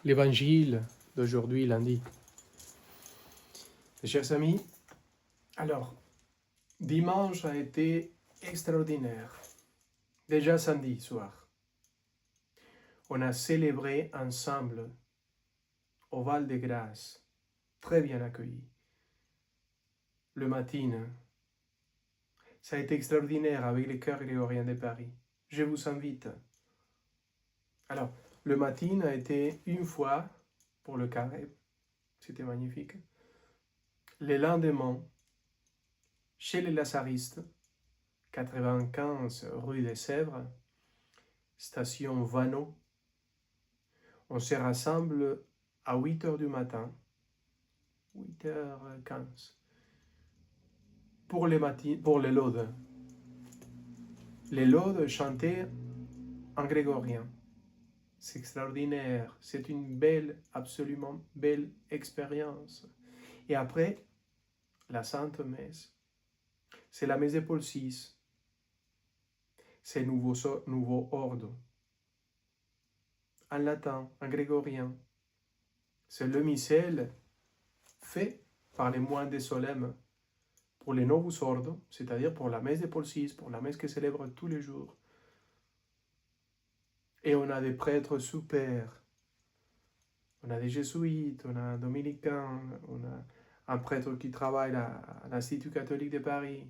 l'évangile d'aujourd'hui, lundi. Mes chers amis, alors, dimanche a été extraordinaire. Déjà samedi soir, on a célébré ensemble au Val de Grâce, très bien accueilli. Le matin, ça a été extraordinaire avec les chœurs grégoriens de Paris. Je vous invite. Alors, le matin a été une fois pour le carré, c'était magnifique. Le lendemain, chez les Lazaristes, 95 rue des Sèvres, station Vanneau, on se rassemble à 8h du matin, 8h15, pour les laudes. Les laudes chantés en grégorien. C'est extraordinaire, c'est une belle, absolument belle expérience. Et après, la Sainte Messe. C'est la messe de Paul VI. C'est nouveau ordre. En latin, en grégorien. C'est le missel fait par les moines des solemnes pour les novus ordo, c'est-à-dire pour la messe de Paul VI, pour la messe que célèbre tous les jours. Et on a des prêtres super. On a des jésuites, on a un dominicain, on a un prêtre qui travaille à l'Institut catholique de Paris.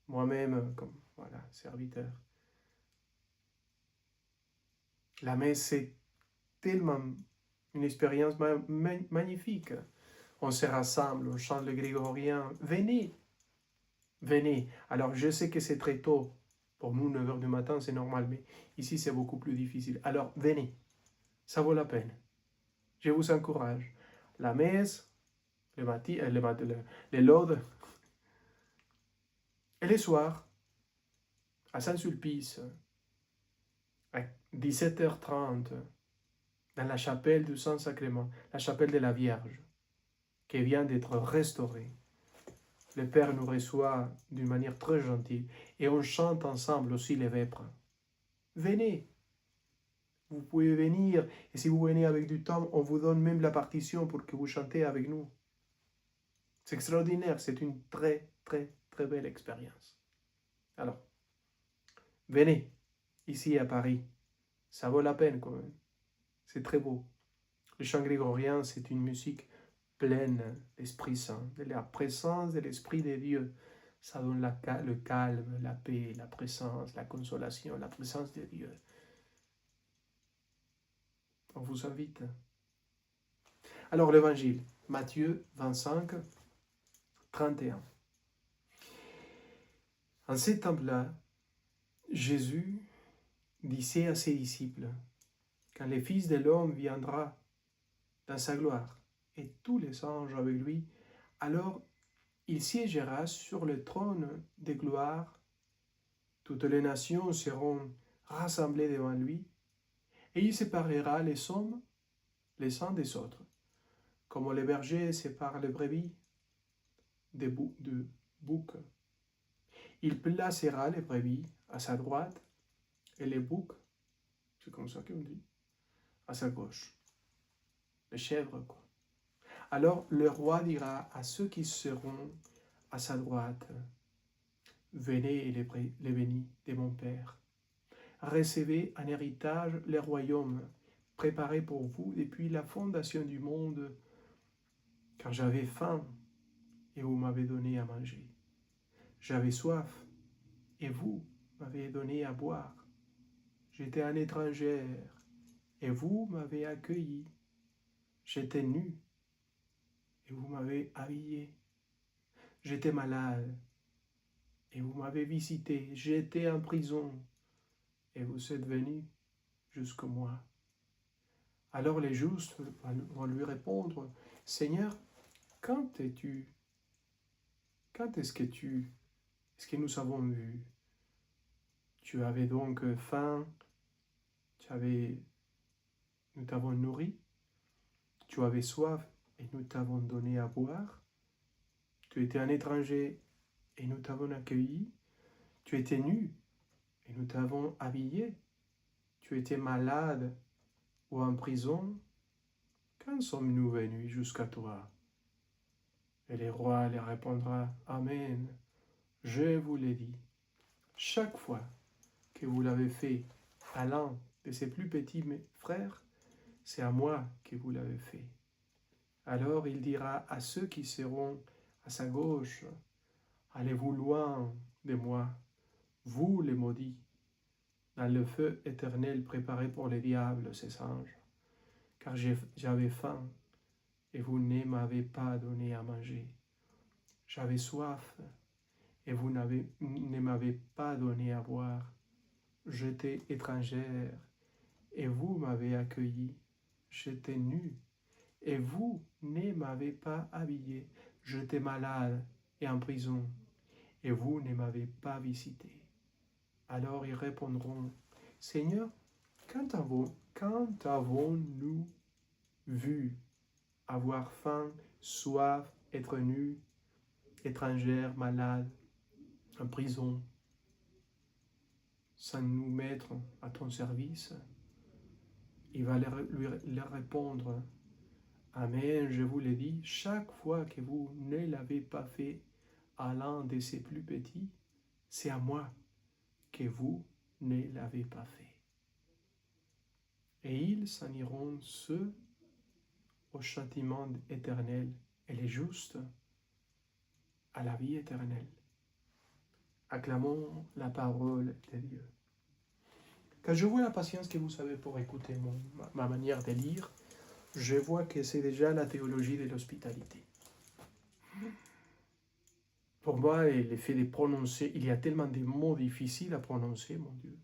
Moi-même, comme voilà, serviteur. La messe, c'est tellement une expérience magnifique. On se rassemble, on chante le grégorien. Venez, venez. Alors, je sais que c'est très tôt. Pour nous, 9h du matin, c'est normal, mais ici, c'est beaucoup plus difficile. Alors, venez. Ça vaut la peine. Je vous encourage. La messe, les laudes, et les soirs, à Saint-Sulpice, à 17h30, dans la chapelle du Saint-Sacrement, la chapelle de la Vierge, qui vient d'être restaurée. Le Père nous reçoit d'une manière très gentille et on chante ensemble aussi les vêpres. Venez, vous pouvez venir et si vous venez avec du temps, on vous donne même la partition pour que vous chantez avec nous. C'est extraordinaire, c'est une très, très, très belle expérience. Alors, venez ici à Paris, ça vaut la peine quand même. C'est très beau. Le chant grégorien, c'est une musique pleine d'Esprit Saint, de la présence de l'Esprit de Dieu. Ça donne le calme, la paix, la présence, la consolation, la présence de Dieu. On vous invite. Alors l'évangile, Matthieu 25, 31. En ce temps-là, Jésus disait à ses disciples, quand le Fils de l'homme viendra dans sa gloire, et tous les anges avec lui, alors il siégera sur le trône de gloire. Toutes les nations seront rassemblées devant lui, et il séparera les hommes les uns des autres, comme le berger sépare les brebis des boucs. Il placera les brebis à sa droite et les boucs, c'est comme ça qu'on dit, à sa gauche. Les chèvres, quoi. Alors le roi dira à ceux qui seront à sa droite, venez les bénis de mon Père. Recevez en héritage les royaumes préparés pour vous depuis la fondation du monde, car j'avais faim et vous m'avez donné à manger. J'avais soif et vous m'avez donné à boire. J'étais un étranger et vous m'avez accueilli. J'étais nu et vous m'avez habillé. J'étais malade et vous m'avez visité. J'étais en prison et vous êtes venus jusqu'à moi. Alors les justes vont lui répondre, Seigneur, quand est-ce que nous avons vu? Tu avais donc faim, nous t'avons nourri, tu avais soif et nous t'avons donné à boire, tu étais un étranger et nous t'avons accueilli, tu étais nu et nous t'avons habillé, tu étais malade ou en prison, quand sommes-nous venus jusqu'à toi? Et le roi leur répondra, Amen, je vous l'ai dit, chaque fois que vous l'avez fait à l'un de ses plus petits frères, c'est à moi que vous l'avez fait. Alors il dira à ceux qui seront à sa gauche, allez-vous loin de moi, vous les maudits, dans le feu éternel préparé pour le diable, ses anges, car j'avais faim et vous ne m'avez pas donné à manger. J'avais soif et vous ne m'avez pas donné à boire. J'étais étrangère et vous m'avez accueilli. J'étais nu et vous ne m'avez pas habillé. J'étais malade et en prison et vous ne m'avez pas visité. Alors ils répondront, Seigneur, quand avons-nous vu avoir faim, soif, être nu, étrangère, malade, en prison, sans nous mettre à ton service? Il va leur répondre, Amen, je vous l'ai dit, chaque fois que vous ne l'avez pas fait à l'un de ses plus petits, c'est à moi que vous ne l'avez pas fait. Et ils s'en iront, ceux au châtiment éternel, et les justes à la vie éternelle. Acclamons la parole de Dieu. Quand je vois la patience que vous avez pour écouter ma manière de lire, je vois que c'est déjà la théologie de l'hospitalité. Pour moi, le fait de prononcer, il y a tellement de mots difficiles à prononcer, mon Dieu.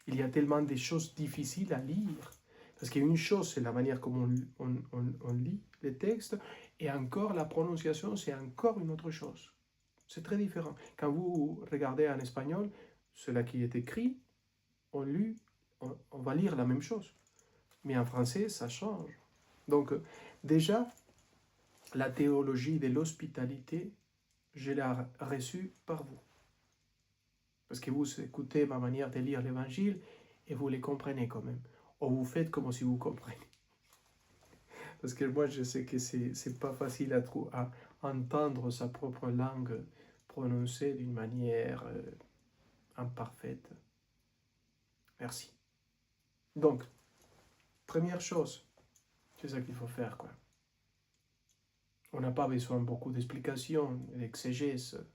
Il y a tellement de choses difficiles à lire. Parce qu'une chose, c'est la manière comme on lit les textes, et encore la prononciation, c'est encore une autre chose. C'est très différent. Quand vous regardez en espagnol, cela qui est écrit, on va lire la même chose. Mais en français, ça change. Donc, déjà, la théologie de l'hospitalité, je l'ai reçue par vous. Parce que vous écoutez ma manière de lire l'évangile et vous les comprenez quand même. Ou vous faites comme si vous comprenez. Parce que moi, je sais que c'est pas facile à entendre sa propre langue prononcée d'une manière imparfaite. Merci. Donc, première chose, c'est ça qu'il faut faire, quoi. On n'a pas besoin de beaucoup d'explications, d'exégèse,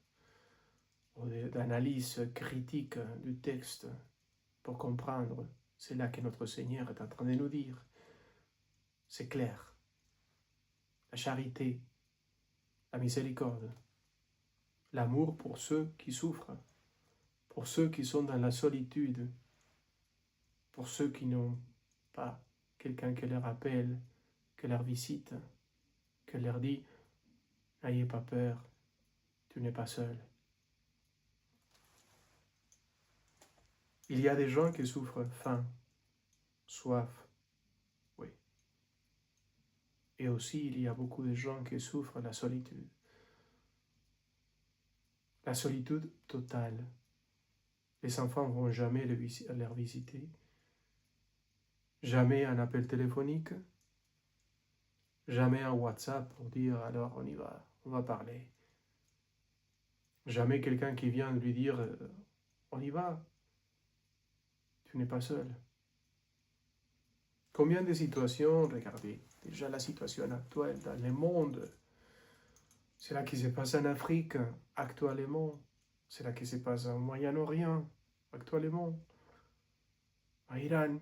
ou d'analyse critique du texte pour comprendre. C'est là que notre Seigneur est en train de nous dire. C'est clair. La charité, la miséricorde, l'amour pour ceux qui souffrent, pour ceux qui sont dans la solitude, pour ceux qui n'ont pas quelqu'un qui leur appelle, qui leur visite, qui leur dit « N'ayez pas peur, tu n'es pas seul ». Il y a des gens qui souffrent faim, soif, oui. Et aussi, il y a beaucoup de gens qui souffrent la solitude. La solitude totale. Les enfants ne vont jamais leur visiter. Jamais un appel téléphonique. Jamais un WhatsApp pour dire « alors on y va, on va parler ». Jamais quelqu'un qui vient lui dire « on y va, tu n'es pas seul ». Combien de situations, regardez, déjà la situation actuelle dans le monde, c'est là qui se passe en Afrique actuellement, c'est là qui se passe au Moyen-Orient actuellement, en Iran.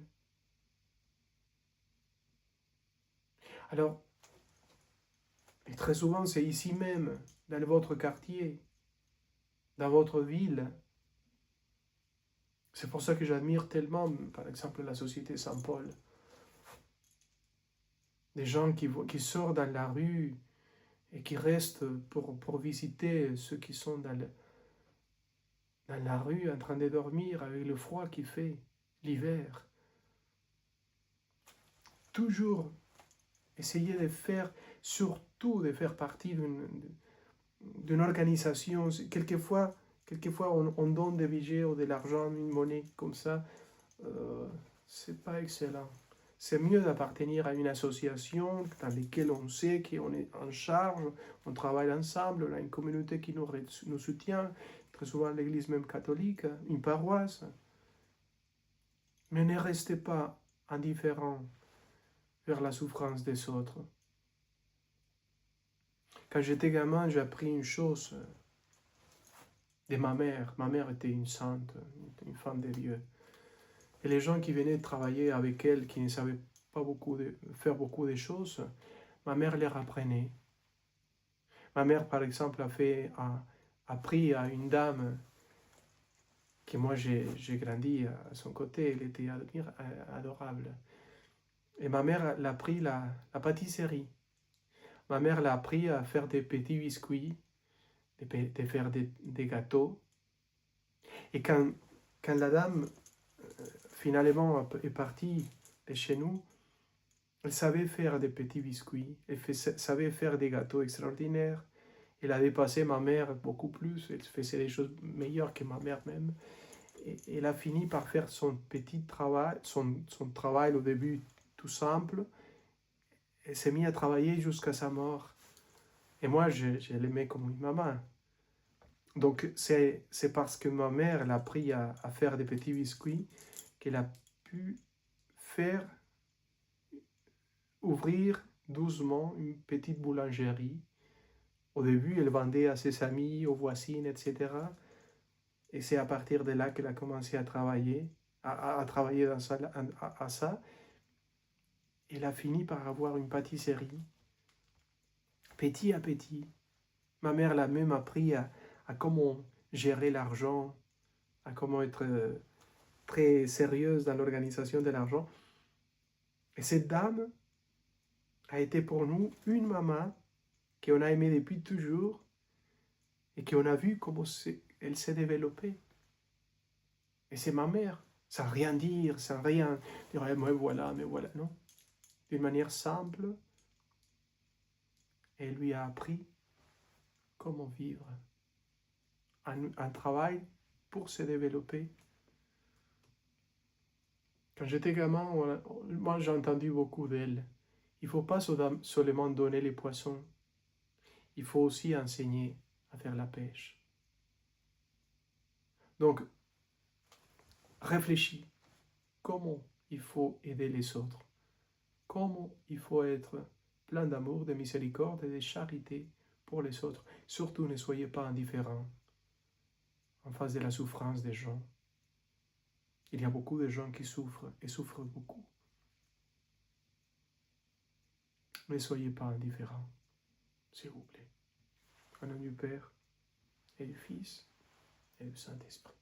Alors, et très souvent c'est ici même, dans votre quartier, dans votre ville. C'est pour ça que j'admire tellement, par exemple, la Société Saint-Paul. Des gens qui sortent dans la rue et qui restent pour visiter ceux qui sont dans la rue en train de dormir avec le froid qu'il fait, l'hiver. Toujours essayer de faire, surtout de faire partie d'une organisation. Quelquefois on donne des billets ou de l'argent, une monnaie comme ça. C'est pas excellent. c'est mieux d'appartenir à une association dans laquelle on sait qu'on est en charge, on travaille ensemble, on a une communauté qui nous soutient, très souvent l'église même catholique, une paroisse. Mais ne restez pas indifférent vers la souffrance des autres. Quand j'étais gamin, j'ai appris une chose de ma mère. Ma mère était une sainte, une femme de Dieu. Et les gens qui venaient travailler avec elle, qui ne savaient pas faire beaucoup de choses, ma mère leur apprenait. Ma mère, par exemple, a appris à une dame que moi j'ai grandi à son côté, elle était adorable. Et ma mère l'a appris la pâtisserie. Ma mère l'a appris à faire des petits biscuits, de faire des gâteaux. Et quand la dame finalement est partie de chez nous, elle savait faire des petits biscuits, savait faire des gâteaux extraordinaires. Elle a dépassé ma mère beaucoup plus, elle faisait des choses meilleures que ma mère même. Et elle a fini par faire son petit travail, son travail au début tout simple. Elle s'est mise à travailler jusqu'à sa mort. Et moi, je l'aimais comme une maman. Donc, c'est parce que ma mère l'a appris à faire des petits biscuits qu'elle a pu faire ouvrir doucement une petite boulangerie. Au début, elle vendait à ses amis, aux voisines, etc. Et c'est à partir de là qu'elle a commencé à travailler, à travailler à ça. Elle a fini par avoir une pâtisserie, petit à petit. Ma mère l'a même appris à comment gérer l'argent, à comment être très sérieuse dans l'organisation de l'argent. Et cette dame a été pour nous une maman qu'on a aimée depuis toujours et qu'on a vu comment elle s'est développée. Et c'est ma mère, sans rien dire, sans rien dire, mais voilà, non. D'une manière simple, elle lui a appris comment vivre un travail pour se développer. Quand j'étais gamin, moi j'ai entendu beaucoup d'elle. Il ne faut pas seulement donner les poissons, il faut aussi enseigner à faire la pêche. Donc, réfléchis comment il faut aider les autres, comment il faut être plein d'amour, de miséricorde et de charité pour les autres. Surtout, ne soyez pas indifférents en face de la souffrance des gens. Il y a beaucoup de gens qui souffrent et souffrent beaucoup. Ne soyez pas indifférents, s'il vous plaît. Au nom du Père et du Fils et du Saint-Esprit.